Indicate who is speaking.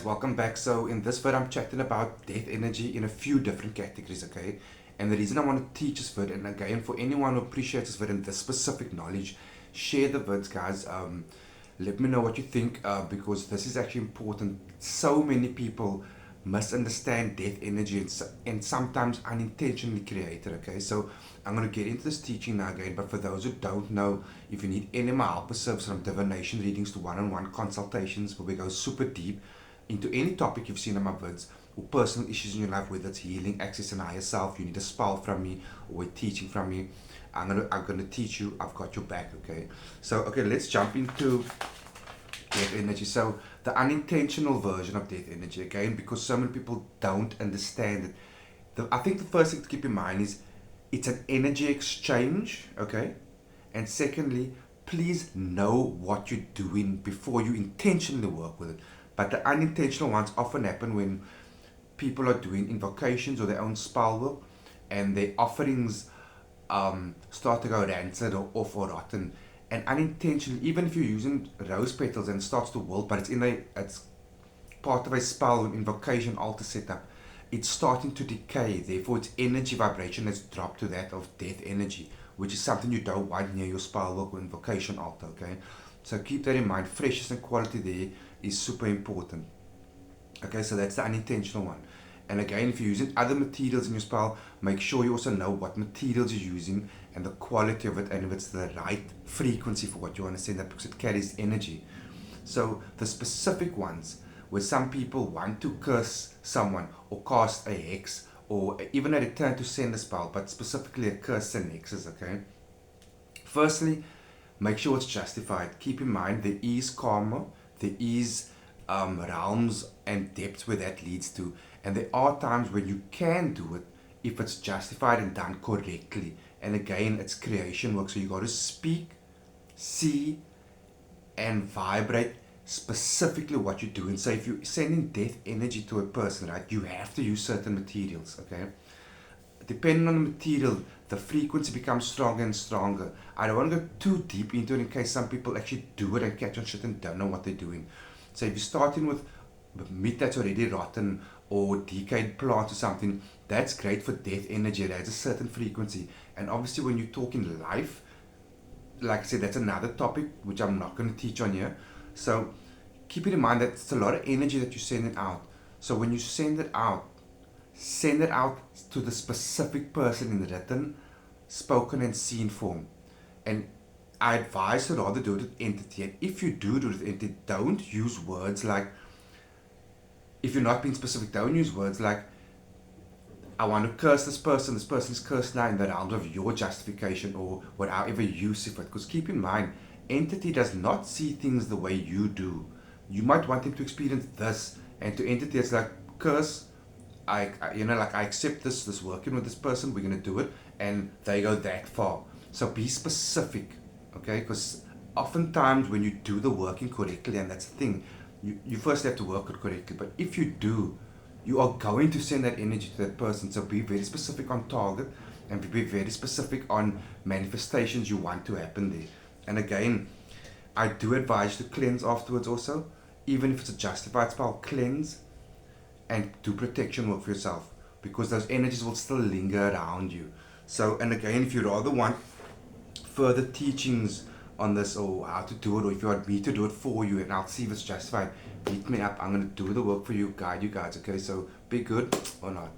Speaker 1: Welcome back. So in this vid I'm chatting about death energy in a few different categories, okay? And the reason I want to teach this vid, and again for anyone who appreciates this vid and this specific knowledge, share the vids, guys. Let me know what you think, because this is actually important. So many people misunderstand death energy and sometimes unintentionally create it, okay? So I'm going to get into this teaching now again, but for those who don't know, if you need any of my help or service, from divination readings to one-on-one consultations where we go super deep into any topic you've seen in my vids, or personal issues in your life, whether it's healing, accessing higher self, you need a spell from me, or a teaching from me, I'm gonna teach you. I've got your back, okay? So let's jump into death energy. So the unintentional version of death energy, again, because so many people don't understand it. I think the first thing to keep in mind is it's an energy exchange, okay? And secondly, please know what you're doing before you intentionally work with it. But the unintentional ones often happen when people are doing invocations or their own spell work, and their offerings start to go rancid or off or rotten. And unintentionally, even if you're using rose petals and it starts to wilt, but it's part of a spell, an invocation, altar setup, it's starting to decay. Therefore, its energy vibration has dropped to that of death energy, which is something you don't want near your spell work or invocation altar, okay? So keep that in mind. Freshness and quality there is super important. Okay, so that's the unintentional one. And again, if you're using other materials in your spell, make sure you also know what materials you're using and the quality of it, and if it's the right frequency for what you want to send, that because it carries energy. So the specific ones where some people want to curse someone or cast a hex or even a return to send a spell, but specifically a curse and hexes, okay? Firstly, make sure it's justified. Keep in mind there is karma, there is realms and depths where that leads to, and there are times when you can do it if it's justified and done correctly. And again, it's creation work, so you got to speak, see, and vibrate specifically what you're doing. So if you're sending death energy to a person, right, you have to use certain materials, okay? Depending on the material, the frequency becomes stronger and stronger. I don't want to go too deep into it in case some people actually do it and catch on shit and don't know what they're doing. So if you're starting with meat that's already rotten or decayed plants or something, that's great for death energy. It has a certain frequency. And obviously when you're talking life, like I said, that's another topic which I'm not going to teach on here. So keep it in mind that it's a lot of energy that you're sending out. So when you send it out to the specific person in written, spoken, and seen form. And I advise to rather do it with entity. And if you do it with entity, don't use words like, if you're not being specific, don't use words like, I want to curse this person is cursed now, in the realms of your justification or whatever you see fit. Because keep in mind, entity does not see things the way you do. You might want them to experience this, and to entity it's like, curse, I accept this working with this person, we're gonna do it, and they go that far. So be specific, okay? Because oftentimes when you do the working correctly, and that's the thing, you first have to work it correctly. But if you do, you are going to send that energy to that person. So be very specific on target, and be very specific on manifestations you want to happen there. And again, I do advise you to cleanse afterwards also, even if it's a justified spell, cleanse and do protection work for yourself, because those energies will still linger around you. So, and again, if you rather want further teachings on this or how to do it, or if you want me to do it for you and I'll see if it's justified, hit me up. I'm going to do the work for you, guide you guys, okay? So be good or not.